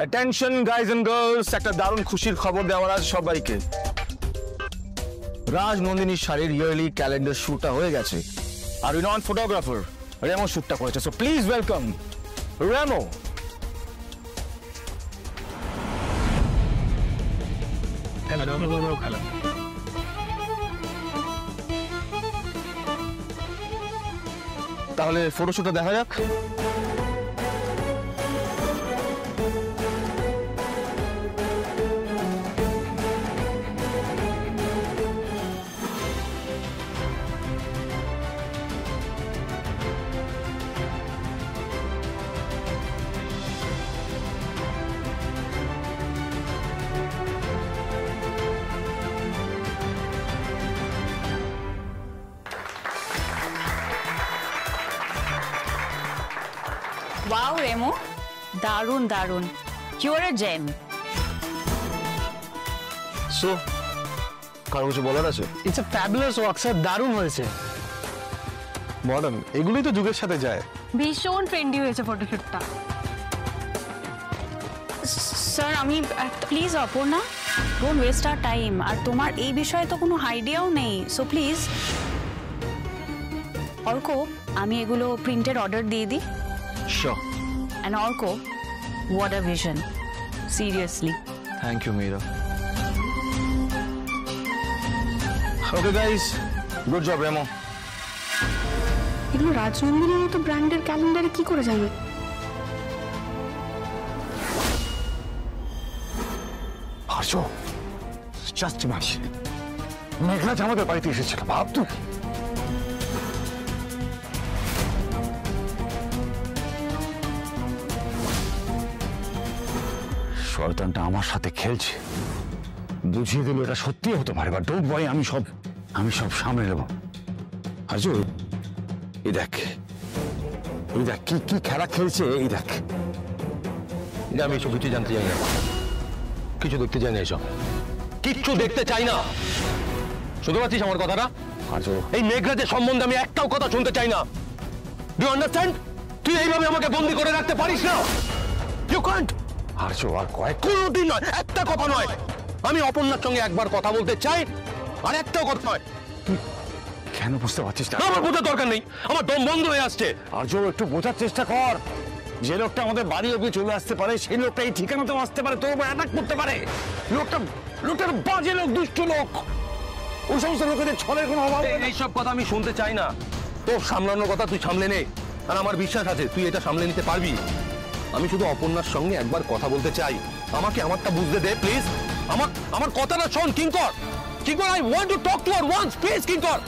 Attention guys and girls, একটা দারুণ খুশির খবর দেওয়ার আজ সবাইকে। রাজ নন্দিনী শাড়ির ইয়ারলি ক্যালেন্ডার শুটটা হয়ে গেছে, আর রিনাউন্ড ফটোগ্রাফার রেমো শুটটা করেছে। So please welcome Reno. তাহলে ফটোশুটটা দেখা যাক। Wow, Remo. দারুণ দারুণ। You are a gem. So কারো কিছু বলার আছে? It's a fabulous work sir, দারুণ হয়েছে। মডার্ন, এগুলোই তো যুগের সাথে যায়। ভীষণ ট্রেন্ডি হয়েছে ফটোশুটটা। স্যার আমি please Aparna, don't waste our time. আর তোমার এই বিষয়ে তো কোনো আইডিয়াও নেই, সো প্লিজ। অর্ক, আমি এগুলো প্রিন্টেড অর্ডার দিয়ে দিই। Sure. And Orko, what a vision. Seriously. Thank you, Meera. Okay, guys. Good job, Remo. এগুলো রাজনন্দিনীর মতো ব্র্যান্ডের ক্যালেন্ডারে কি করে যাবে? আর্য, just imagine. মেঘরাজ আমাদের বাড়িতে এসেছিল, ভাব তুই। শয়তানটা আমার সাথে খেলছে, বুঝিয়ে দিল এটা সত্যি হতে পারে। বা ডোন্ট ওয়ারি, আমি সব সামলে নেব। আর্য, এই দেখ কি খেলা খেলছে, এই দেখ। আমি এসব কিছু জানতে চাই না, কিছু দেখতে চাই না, এসব কিচ্ছু দেখতে চাই না। শুনতে পাচ্ছিস আমার কথাটা? আর্য, এই মেঘরাজের সম্বন্ধে আমি একটাও কথা শুনতে চাই না। Do you understand? তুই এইভাবে আমাকে বন্দি করে রাখতে পারিস না। You can't. আর্য, আর কোনোদিন নয়, একটা কথা নয়। আমি অপর্ণার সঙ্গে একবার কথা বলতে চাই, আর একটাও কথা নয়। তুই কেন বুঝতে পারছিস না? আমার বোঝার দরকার নেই, আমার দম বন্ধ হয়ে আসছে। আর্য, একটু বোঝার চেষ্টা কর। যে লোকটা আমাদের বাড়ি অবধি চলে আসতে পারে, সেই লোকটা এই ঠিকানাতেও আসতে পারে, তোর উপর অ্যাটাক করতে পারে। লোকটার বাজে লোক, দুষ্ট লোক। ওই সমস্ত লোকেদের ছলের কোনো অভাব নেই। এইসব কথা আমি শুনতে চাই না। তোর সামলানোর কথা তুই সামলে নে, আর আমার বিশ্বাস আছে তুই এটা সামলে নিতে পারবি। আমি শুধু অপর্ণার সঙ্গে একবার কথা বলতে চাই, আমাকে আমারটা বুঝতে দে প্লিজ। আমার কথাটা শোন Kinkar. I want to talk to her once, please Kinkar.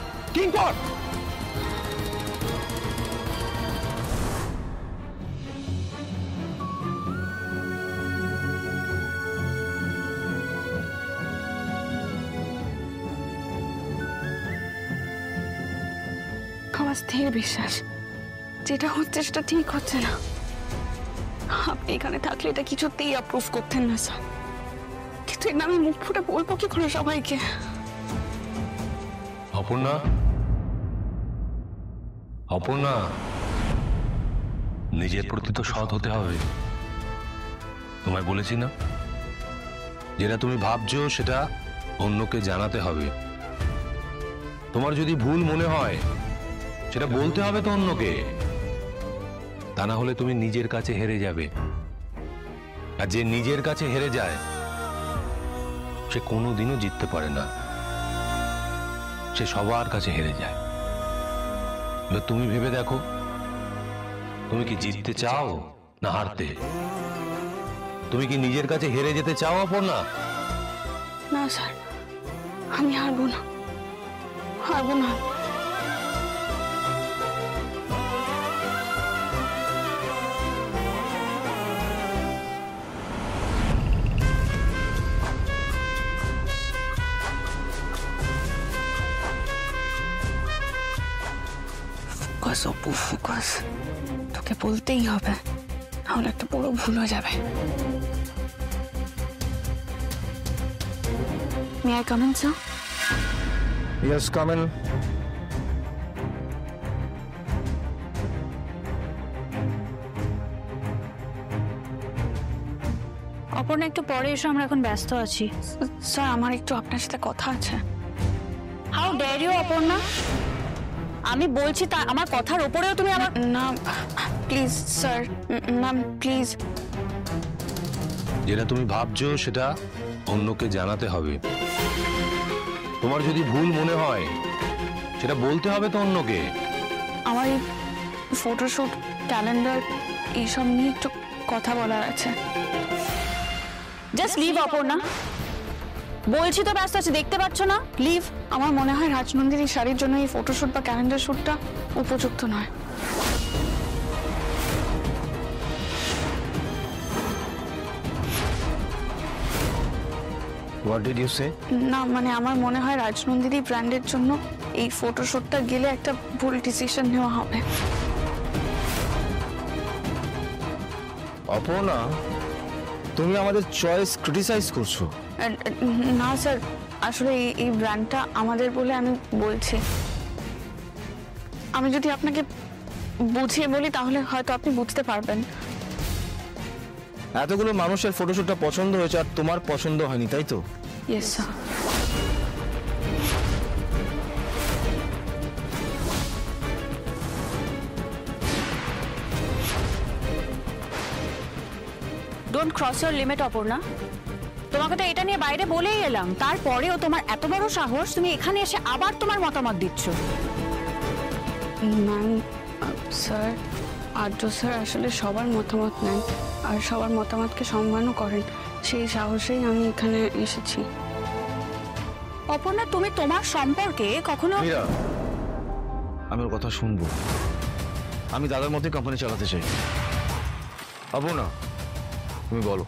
আমার স্থির বিশ্বাস যেটা হচ্ছে সেটা ঠিক হচ্ছে না। আপনি এখানে থাকলে এটা কিছুতেই অ্যাপ্রুভ করতেন না স্যার, কিন্তু এটা আমি মুখ ফুটে বলবো কি করে সবাইকে? অপর্ণা, নিজের প্রতি তো সৎ হতে হবে। তোমায় বলেছি না, যেটা তুমি ভাবছো সেটা অন্যকে জানাতে হবে। তোমার যদি ভুল মনে হয় সেটা বলতে হবে তো অন্যকে, তা না হলে তুমি নিজের কাছে হেরে যাবে। আর যে নিজের কাছে হেরে যায় সে কোনোদিনও জিততে পারে না, সে সবার কাছে হেরে যায়। এবার তুমি ভেবে দেখো, তুমি কি জিততে চাও না হারতে? তুমি কি নিজের কাছে হেরে যেতে চাও অপর্ণা? না স্যার, আমি হারবো না। অপু, ফোকাস। তোকে বলতেই হবে, নাহলে একটা বড় ভুল হয়ে যাবে। May I come in, sir? Yes, come in. Aparna একটু পরে এসো, আমরা এখন ব্যস্ত আছি। স্যার আমার একটু আপনার সাথে কথা আছে। হাউ ডেয়ার ইউ অপর্ণা, আমি বলছি তা আমার কথার ওপরেও তুমি আমার। না প্লিজ স্যার, ম্যাম প্লিজ। যেটা তুমি ভাবছো সেটা অন্যকে জানাতে হবে। তোমার যদি ভুল মনে হয় সেটা বলতে হবে তো অন্যকে। আমার এই ফটোশুট, ক্যালেন্ডার এইসব নিয়ে একটু কথা বলার আছে। জাস্ট লিভ অপর্ণা, বলছি তো ব্যস্ত আছি, দেখতে পাচ্ছ না? লিভ। আমার মনে হয় রাজনন্দিনী শাড়ির জন্য এই ফটোশুট বা ক্যালেন্ডার শ্যুটটা উপযুক্ত নয়। হোয়াট ডিড ইউ সে? না মানে আমার মনে হয় রাজনন্দিনী ব্র্যান্ডের জন্য এই ফটোশুটটা গেলে একটা ভুল ডিসিশন নেওয়া হবে। অপর্ণা, তুমি আমাদের চয়েস ক্রিটিসাইজ করছো। না স্যার, আসলে এই ব্র্যান্ডটা আমাদের বলে আমি বলছি। আমি যদি আপনাকে বুঝিয়ে বলি তাহলে হয়তো আপনি বুঝতে পারবেন। এতগুলো মানুষের ফটোশুটটা পছন্দ হয়েছে আর তোমার পছন্দ হয়নি, তাই তো? Yes sir. Don't cross your limit Aparna. তোমাকে তো এটা নিয়ে বাইরে বলেই এলাম, তারপরেও তোমার এত বড় সাহস, তুমি এখানে এসে আবার তোমার মতামত দিচ্ছ। ম্যাম, স্যার আর্য স্যার আসলে সবার মতামত নেন আর সবার মতামতকে সম্মানও করেন, সেই সাহসেই আমি এখানে এসেছি। অপর্ণা, তুমি তোমার সম্পর্কে কখনো। মীরা, আমি ওর কথা শুনবো। আমি দাদার মধ্যে কোম্পানি চালাতে চাই। অপর্ণা, তুমি বলো।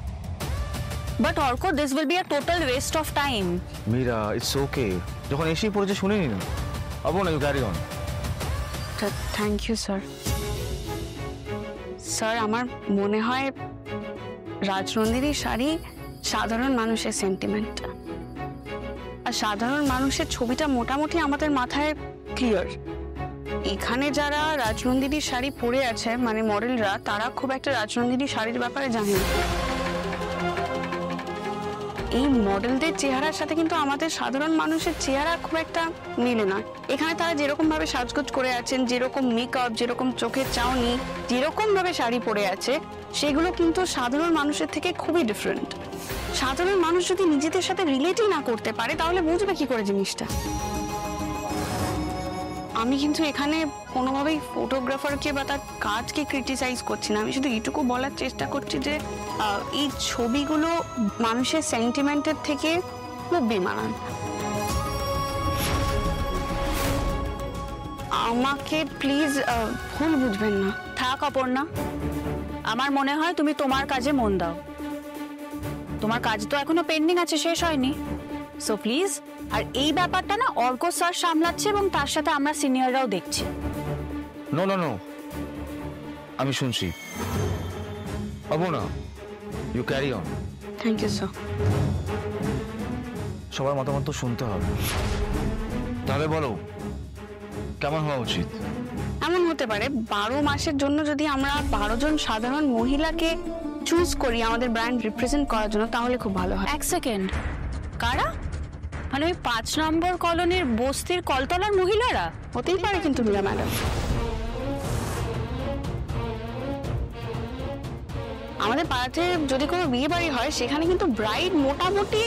But Arka, this will be a total waste of time. Meera, it's okay, যখন এসেই পড়েছে শুনে নি না। Aparna, you carry on. Thank you sir. Sir আমার মনে হয় রাজনন্দিনীর শাড়ি সাধারণ মানুষের সেন্টিমেন্ট, আর সাধারণ মানুষের ছবিটা মোটামুটি আমাদের মাথায় ক্লিয়ার। এখানে যারা রাজনন্দিনীর শাড়ি পরে আছে মানে মডেলরা, তারা খুব একটা রাজনন্দিনীর শাড়ির ব্যাপারে জানে না। এই মডেলদের চেহারার সাথে কিন্তু আমাদের সাধারণ মানুষের চেহারা খুব একটা মিলে না। এখানে তারা যেরকম ভাবে সাজগোজ করে আছেন, যেরকম মেকআপ, যেরকম চোখের চাউনি, যেরকম ভাবে শাড়ি পরে আছে, সেগুলো কিন্তু সাধারণ মানুষের থেকে খুবই ডিফারেন্ট। সাধারণ মানুষ যদি নিজেদের সাথে রিলেটই না করতে পারে তাহলে বুঝবে কি করে জিনিসটা। আমি কিন্তু এখানে কোনোভাবেই ফটোগ্রাফারকে বা তার কাজকে ক্রিটিসাইজ করছি না। আমি শুধু এইটুকু বলার চেষ্টা করছি যে এই ছবিগুলো মানুষের সেন্টিমেন্টের থেকে খুব বেমানান। আমাকে প্লিজ ভুল বুঝবেন না। থাক অপর্ণা, আমার মনে হয় তুমি তোমার কাজে মন দাও। তোমার কাজ তো এখনো পেন্ডিং আছে, শেষ হয়নি। So please. আর এই ব্যাপারটা না অর্ক স্যার সামলাচ্ছে এবং তার সাথে আমরা সিনিয়ররাও দেখছি। নো নো নো, আমি শুনছি। Aparna, you carry on. Thank you sir. সবার মতামত তো শুনতে হবে। তাহলে বলো, কেমন হওয়া উচিত? এমন হতে পারে 12 মাসের জন্য যদি আমরা 12 জন সাধারণ মহিলাকে চুজ করি আমাদের ব্র্যান্ড রিপ্রেজেন্ট করার জন্য, তাহলে খুব ভালো হয়। এক সেকেন্ড, কারা? মানে ওই 5 নম্বর কলোনির বস্তির কলতলার মহিলারা? হতেই পারে কিন্তু মীরা ম্যাডাম। আমাদের পাড়াতে যদি কোনো বিয়ে বাড়ি হয় সেখানে কিন্তু ব্রাইড মোটামুটি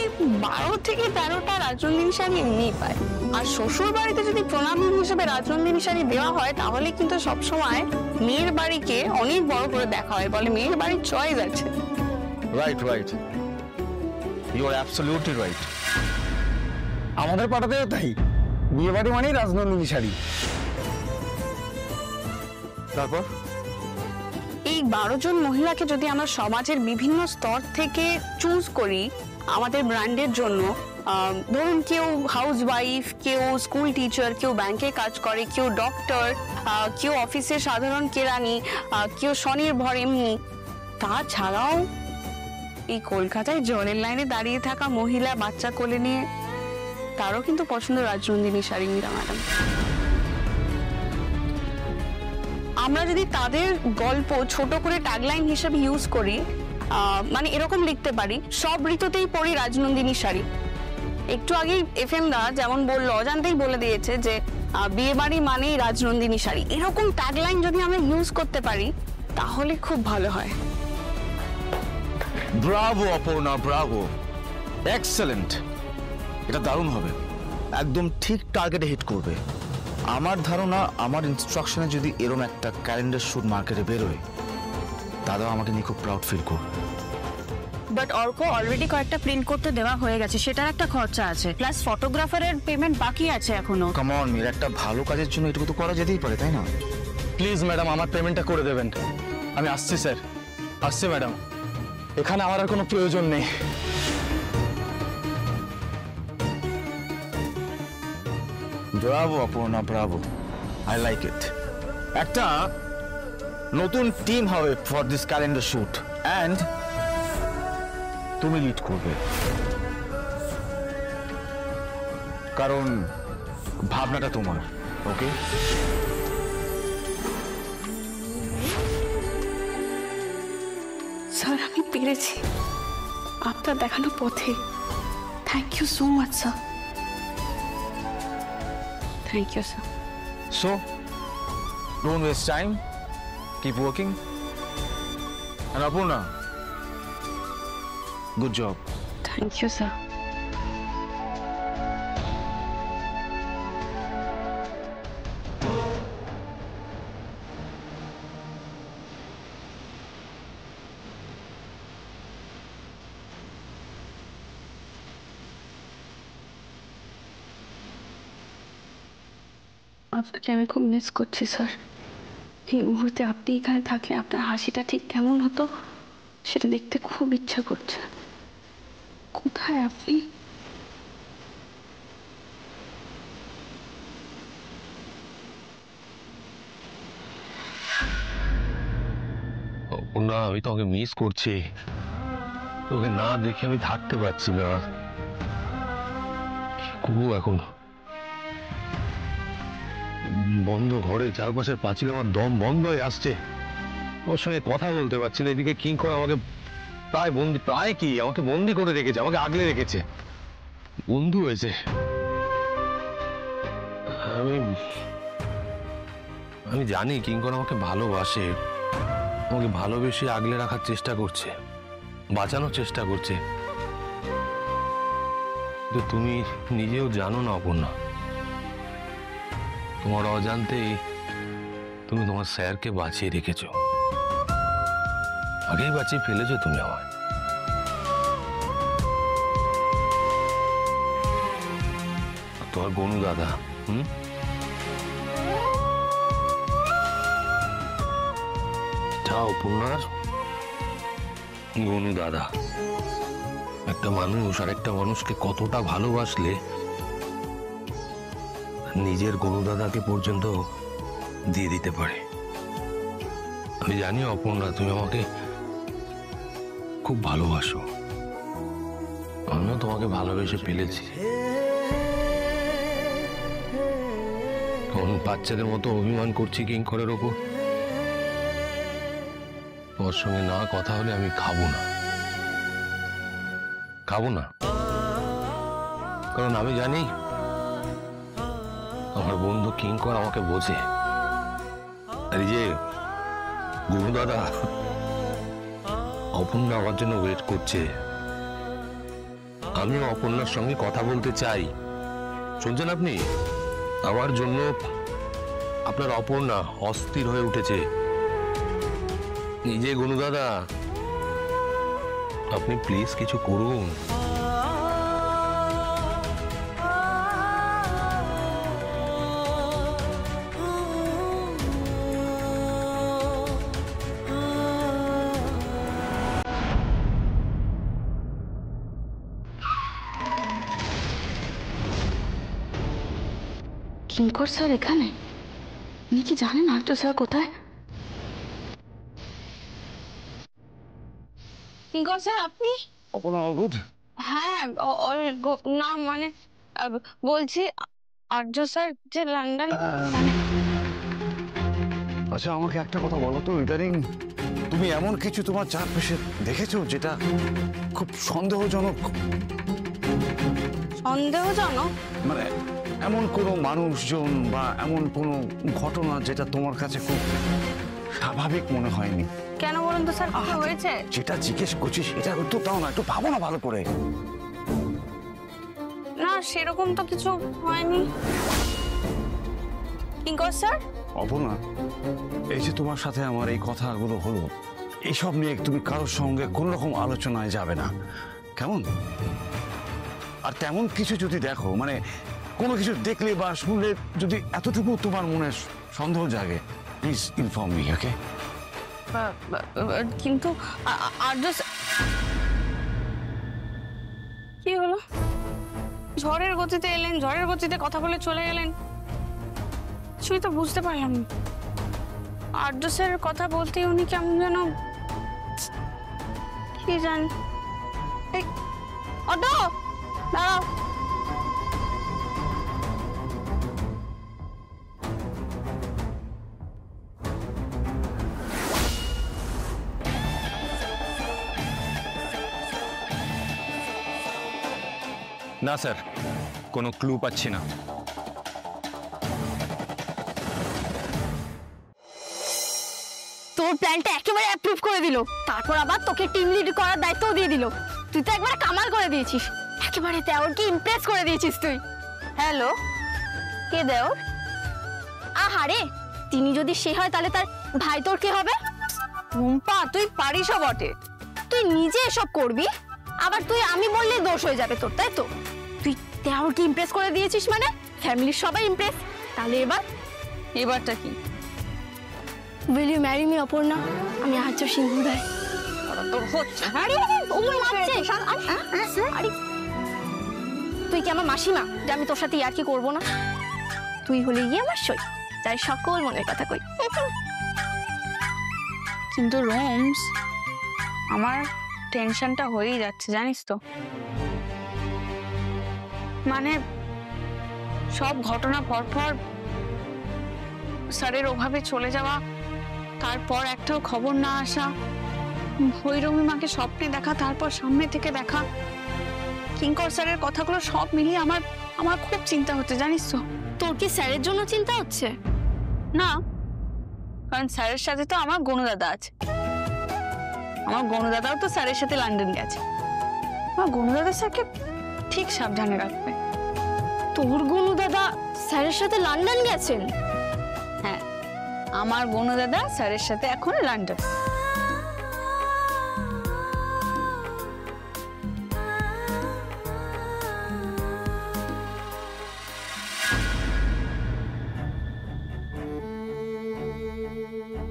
12 থেকে 13টা রাজনন্দিনী শাড়ি এমনিই পায়। আর শ্বশুর বাড়িতে যদি প্রণাম হিসেবে রাজনন্দিনী শাড়ি দেওয়া হয় তাহলে কিন্তু সবসময় মেয়ের বাড়িকে অনেক বড় করে দেখা হয়, বলে মেয়ের বাড়ির চয়েস আছে। Right right, you are absolutely right. আমাদের পাড়াতেও তাই, বিয়ে বাড়ি মানেই রাজনন্দিনী শাড়ি। তারপর এই 12 জন মহিলাকে যদি আমরা সমাজের বিভিন্ন স্তর থেকে চুজ করি আমাদের ব্র্যান্ডের জন্য, ধরুন কেউ হাউস ওয়াইফ, কেউ স্কুল টিচার, কেউ ব্যাংকে কাজ করে, কেউ ডক্টর, কেউ অফিসের সাধারণ কেরানি, কেউ স্বনির্ভর এমনি। তাছাড়াও এই কলকাতায় জলের লাইনে দাঁড়িয়ে থাকা মহিলা বাচ্চা কোলে নিয়ে, তারও কিন্তু পছন্দ রাজনন্দিনী শাড়ি মীরা ম্যাডাম। আমরা যদি তাদের গল্প ছোট করে ট্যাগলাইন হিসেবে ইউজ করি মানে এরকম লিখতে পারি, সব ঋতুতেই পরি রাজনন্দিনী শাড়ি। একটু আগেই FM দা যেমন বললো, অজান্তেই বলে দিয়েছে যে বিয়ে বাড়ি মানেই রাজনন্দিনী শাড়ি। এরকম ট্যাগলাইন যদি আমরা ইউজ করতে পারি তাহলে খুব ভালো হয়। Bravo Aparna, Bravo, excellent. এটা দারুণ হবে, একদম ঠিক টার্গেটে হিট করবে। আমার ধারণা, আমার ইনস্ট্রাকশনে যদি এরকম একটা ক্যালেন্ডার শুট মার্কেটে বেরোয়, দাদা আমাকে নিয়ে খুব প্রাউড ফিল করবে। বাট অর্ক অলরেডি কয়েকটা প্রিন্ট করতে দেওয়া হয়ে গেছে, সেটার একটা খরচা আছে, প্লাস ফটোগ্রাফারের পেমেন্ট বাকি আছে এখনো। কাম অন মির, একটা ভালো কাজের জন্য এটুকু তো করা যেতেই পারে, তাই না? প্লিজ ম্যাডাম, আমার পেমেন্টটা করে দেবেন। আমি আসছি স্যার, আসছি ম্যাডাম, এখানে আমার আর কোনো প্রয়োজন নেই। Bravo Aparna, Bravo, I like it. একটা নতুন টিম হবে for this calendar shoot, and তুমি লিড করবে, কারণ ভাবনাটা তোমার। ওকে? স্যার আমি পেরেছি আপনার দেখানো পথে। Thank you so much sir, thank you sir. So, don't waste time. Keep working. And Apurna, good job. Thank you sir. আপনাকে আমি খুব মিস করছি স্যার। এই মুহূর্তে আপনি এখানে থাকলে আপনার হাসিটা ঠিক কেমন হতো সেটা দেখতে খুব ইচ্ছা করছে। কোথায় আপনি? না, আমি তোকে মিস করছি, তোকে না দেখে আমি থাকতে পারছি না। কুকু এখন বন্ধ ঘরে, চারপাশের পাঁচিল আমার দম বন্ধ হয়ে আসছে, ওর সঙ্গে কথা বলতে পারছি না। এদিকে কিঙ্কর আমাকে আমাকে বন্দি করে রেখেছে, আমাকে আগলে রেখেছে, বন্ধু হয়েছে। আমি জানি কিঙ্কর আমাকে ভালোবাসে, আমাকে ভালোবেসে আগলে রাখার চেষ্টা করছে, বাঁচানোর চেষ্টা করছে। তো তুমি নিজেও জানো না অপর্ণা, তোমার অজান্তেই তুমি তোমার স্যারকে বাঁচিয়ে রেখেছ, আগেই বাঁচিয়ে ফেলেছো তুমি আমায়। তোমার গনু দাদা, অপর্ণার গনু দাদা, একটা মানুষ আর একটা মানুষকে কতটা ভালোবাসলে নিজের গনু দাদাকে পর্যন্ত দিয়ে দিতে পারে। আমি জানি অপর্ণা, তুমি আমাকে খুব ভালোবাসো, আমিও তোমাকে ভালোবেসে ফেলেছি। তখন বাচ্চাদের মতো অভিমান করছি কিঙ্করের ওপর। তোমার সঙ্গে না কথা হলে আমি খাবো না, কারণ আমি জানি আমার বন্ধু কিঙ্কর আমাকে বোঝে। আর এই যে গুরু দাদা, অপর্ণা আমার জন্য ওয়েট করছে, আমিও অপর্ণার সঙ্গে কথা বলতে চাই। শুনছেন আপনি? আমার জন্য আপনার অপর্ণা অস্থির হয়ে উঠেছে। নিজে গনু দাদা, আপনি প্লিজ কিছু করুন। কিঙ্কর স্যার এখানে? উনি কি জানেন আর্য স্যার কোথায়? কিঙ্কর স্যার আপনি? হ্যাঁ, না মানে বলছি আর্য স্যার যে লন্ডন। আচ্ছা, আমাকে একটা কথা বলো তো, ইদানিং তুমি তুমি এমন কিছু তোমার চারপাশে দেখেছো যেটা খুব সন্দেহজনক? সন্দেহজনক? মানে এমন কোনো মানুষজন বা এমন কোনো ঘটনা যেটা তোমার কাছে খুব স্বাভাবিক মনে হয়নি? কেন বলুন তো স্যার, কি হয়েছে? যেটা জিজ্ঞেস করছি সেটা উত্তর দাও না, একটু ভাবো না ভালো করে। না, সেরকম তো কিছু হয়নি। কিঙ্কর স্যার? অপর্ণা, এই যে তোমার সাথে আমার এই কথাগুলো হলো, এইসব নিয়ে তুমি কারোর সঙ্গে কোনো রকম আলোচনায় যাবে না, কেমন? আর তেমন কিছু যদি দেখো, মানে কোনো কিছু দেখলে বা শুনলে যদি এতটুকু তোমার মনে সন্দেহ জাগে, প্লিজ ইনফর্ম মি, ওকে? কিন্তু আর্য কি হলো? ঝড়ের গতিতে এলেন, ঝড়ের গতিতে কথা বলে চলে গেলেন, কিছুই তো বুঝতে পারলাম না। আর্য স্যারের কথা বলতে উনি কেমন যেন, কি জান। এই অটো, দাঁড়াও। না স্যার, কোনো ক্লু পাচ্ছি না। তোর প্ল্যানটা একেবারে অ্যাপ্রুভ করে দিল, তারপর আবার তোকে টিম লিড করার দায়িত্বও দিয়ে দিল। তুই তো একবার কামাল করে দিয়েছিস, একেবারে দেওরকে ইমপ্রেস করে দিয়েছিস তুই। হ্যালো, কে দেওর? আহারে, তিনি যদি সে হয় তাহলে তার ভাই তোর কে হবে? রুম্পা, তুই পারিসও বটে। তুই নিজে এসব করবি, আবার তুই আমি বললে দোষ হয়ে যাবে তোর, তাই তো? তুই দেওরকে ইমপ্রেস করে দিয়েছিস মানে ফ্যামিলির সবাই ইমপ্রেস। তাহলে এবারটা কি? Will you marry me Aparna? আমি আর্য সিংহ রায়। তোর হচ্ছে? আরে ও মারছে। আরে তুই কি আমার মাসিমা যে আমি তোর সাথে ইয়ার্কি করবো না? তুই হলে গিয়ে আমার সই, তাই সকল মনের কথা কই। কিন্তু রোমস, আমার টেনশনটা হয়েই যাচ্ছে জানিস তো। মানে সব ঘটনা পরপর স্যারের ওভাবে চলে যাওয়া, তারপর একটাও খবর না আসা, ভৈরবী মাকে স্বপ্নে দেখা, তারপর সামনে থেকে দেখা, কিঙ্কর স্যারের কথাগুলো সব মিলিয়ে আমার আমার খুব চিন্তা হচ্ছে জানিস তো। তোর কি স্যারের জন্য চিন্তা হচ্ছে? না, কারণ স্যারের সাথে তো আমার গনুদাদা আছে। আমার গনুদাদাও তো স্যারের সাথে লন্ডন গেছে। আমার গনুদাদা স্যারকে ঠিক সাবধানে রাখবে। তোর গনু দাদা স্যারের সাথে লন্ডন গেছেন? হ্যাঁ, আমার গনুদাদা স্যারের সাথে এখন লন্ডন।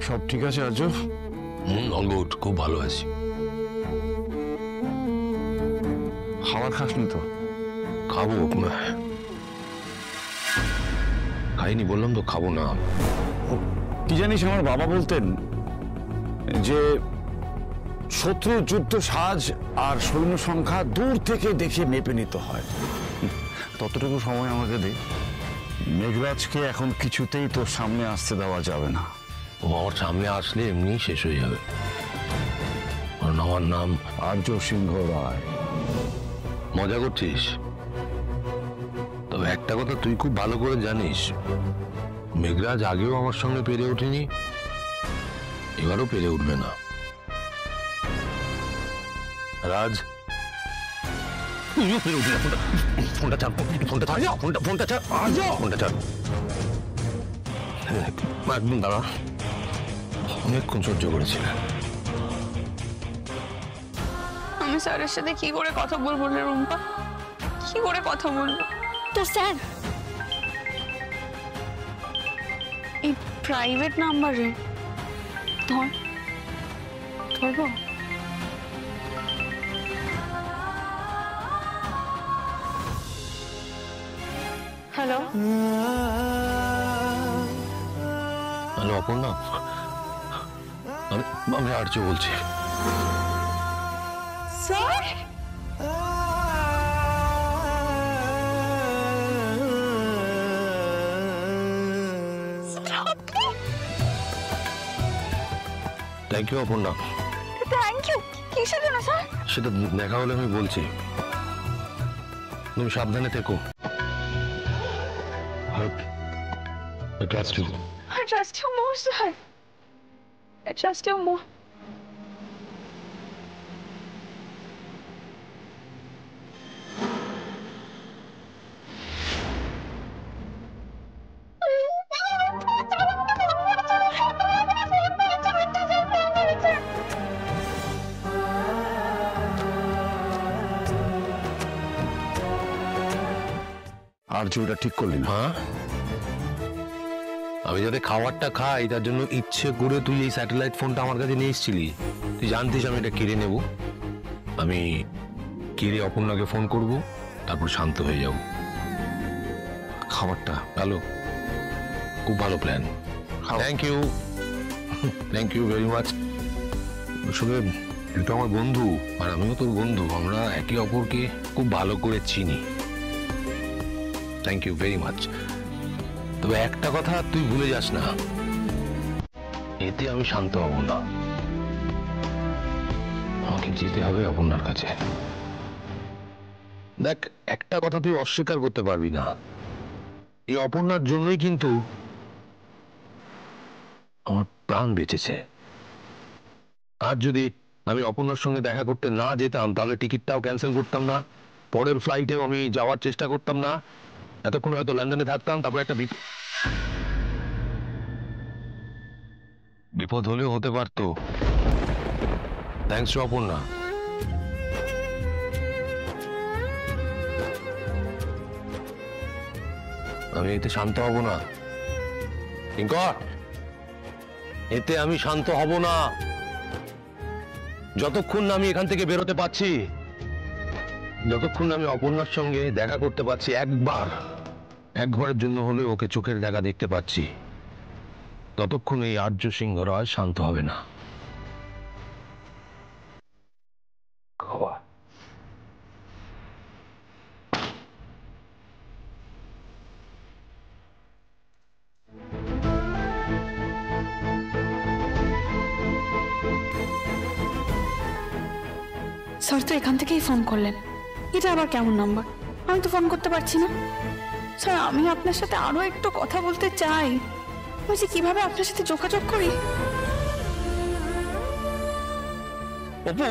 সব ঠিক আছে আর্য? অল গুড, খুব ভালো আছি। খাবার খাসনি তো? খাবো, খাইনি বললাম তো, খাবো না। কি জানিস, আমার বাবা বলতেন যে শত্রু যুদ্ধ সাজ আর সৈন্য সংখ্যা দূর থেকে দেখে মেপে নিতে হয়। ততটুকু সময় আমাকে দে। মেঘরাজকে এখন কিছুতেই তোর সামনে আসতে দেওয়া যাবে না। ও আমার সামনে আসলে এমনি শেষ হয়ে যাবে, কারণ আমার নাম আর্য সিংহ রায়। মজা করছিস? তবে একটা কথা তুই খুব ভালো করে জানিস, মেঘরাজ আগেও আমার সঙ্গে পেরে ওঠেনি, এবারও পেরে উঠবে না। রাজ, তুইও পেরে উঠবি না। ফোনটা চাপ, ফোনটা ছাড়, ফোনটা ছাড়, ফোনটা ছাড়। একদম দাঁড়া, অনেকক্ষণ সহ্য করেছিল। আমি স্যারের সাথে কি করে কথা বলবো রে রুম্পা? কি করে কথা বলবো? তোর স্যার এই প্রাইভেট নাম্বারে ধর, ধরবো? হ্যালো, হ্যালো অপর্ণা, আমি আর্য বলছি। Sir? Thank you Aparna. Thank you কিসের জন্য স্যার? সেটা দেখা হলে আমি বলছি, তুমি সাবধানে থেকো। I trust you. I trust you more, sir. I trust you more. আর ওটা ঠিক করলি না? হ্যাঁ, আমি যাতে খাবারটা খাই তার জন্য ইচ্ছে করে তুই এই স্যাটেলাইট ফোনটা আমার কাছে নিয়ে এসেছিলি। তুই জানতিস আমি এটা কেড়ে নেব। আমি কেড়ে অপর্ণাকে ফোন করব, তারপর শান্ত হয়ে যাব। খাবারটা ভালো, খুব ভালো plan. Thank you, thank you very much. আসলে এটা আমার বন্ধু আর আমিও তোর বন্ধু, আমরা একে অপরকে খুব ভালো করে চিনি। Thank you very much. তবে একটা কথা তুই ভুলে যাস না, এতে আমি শান্ত হব না। আমাকে যেতে হবে অপর্ণার কাছে। দেখ, একটা কথা তুই অস্বীকার করতে পারবি না, এই অপর্ণার জন্যই কিন্তু আমার প্রাণ বেঁচেছে। আর যদি আমি অপর্ণার সঙ্গে দেখা করতে না যেতাম তাহলে টিকিটটাও ক্যান্সেল করতাম না, পরের ফ্লাইটেও আমি যাওয়ার চেষ্টা করতাম না, এতক্ষণ হয়তো লন্ডনে থাকতাম। তারপর একটা বিপদ হলেও হতে পারতো। Thanks to Aparna. আমি এতে শান্ত হব না কিঙ্কর, এতে আমি শান্ত হব না যতক্ষণ না আমি এখান থেকে বেরোতে পারছি, যতক্ষণ না আমি অপর্ণার সঙ্গে দেখা করতে পারছি, একবারের জন্য হলে ওকে চোখের দেখা দেখতে পাচ্ছি, ততক্ষণ এই আর্য সিংহ রায় শান্ত হবে না। স্যার তো এখান থেকেই ফোন করলেন, এটা আবার কেমন নাম্বার? আমি তো ফোন করতে পারছি না। স্যার আমি আপনার সাথে আরো একটু কথা বলতে চাই, বলছি কিভাবে আপনার সাথে যোগাযোগ করি? অপু,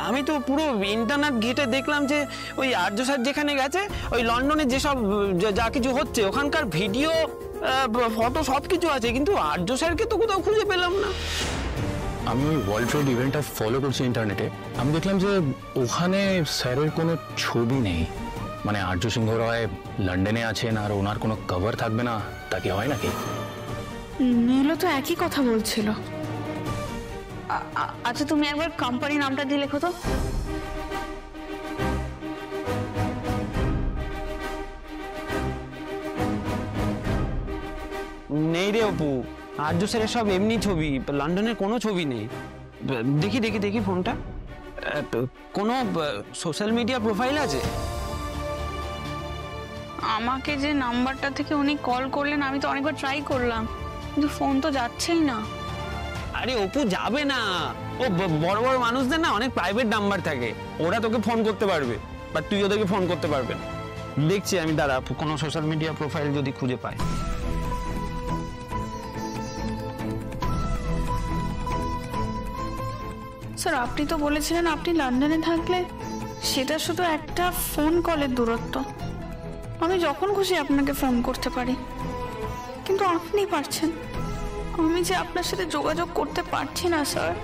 আমি তো পুরো ইন্টারনেট ঘেটে দেখলাম যে ওই আর্য স্যার যেখানে গেছে, ওই লন্ডনে যেসব যা কিছু হচ্ছে ওখানকার ভিডিও, ফটো সব কিছু আছে, কিন্তু আর্য স্যারকে তো কোথাও খুঁজে পেলাম না। আমি ওই ওয়ার্ল্ড ট্রেড ইভেন্টটা ফলো করছি ইন্টারনেটে, আমি দেখলাম যে ওখানে স্যারের কোনো ছবি নেই। মানে আর্য সিংহ রায় লন্ডনে আছেন আর ওনার কোনো কভার থাকবে না, তা কি হয় নাকি? নীলও তো একই কথা বলছিল। আচ্ছা তুমি একবার কোম্পানি নামটা দিয়ে লেখো তো। নেই রে অপু, আর্য স্যারের সব এমনি ছবি, লন্ডনের কোনো ছবি নেই। দেখি দেখি দেখি ফোনটা, কোনো সোশ্যাল মিডিয়া প্রোফাইল আছে? আমাকে যে নাম্বারটা থেকে উনি কল করলেন আমি তো অনেকবার ট্রাই করলাম, কিন্তু ফোন তো যাচ্ছেই না। আরে অপু, যাবে না, ও বড় বড় মানুষদের না অনেক প্রাইভেট নাম্বার থাকে, ওরা তোকে ফোন করতে পারবে, বাট তুই ওদেরকে ফোন করতে পারবে না। দেখছি আমি, দাঁড়া, কোনো সোশ্যাল মিডিয়া প্রোফাইল যদি খুঁজে পাই। স্যার আপনি তো বলেছিলেন আপনি লন্ডনে থাকলে সেটা শুধু একটা ফোন কলের দূরত্ব, আমি যখন খুশি আপনাকে ফোন করতে পারি, কিন্তু আপনি পারছেন, আমি যে আপনার সাথে যোগাযোগ করতে পারছি না স্যার।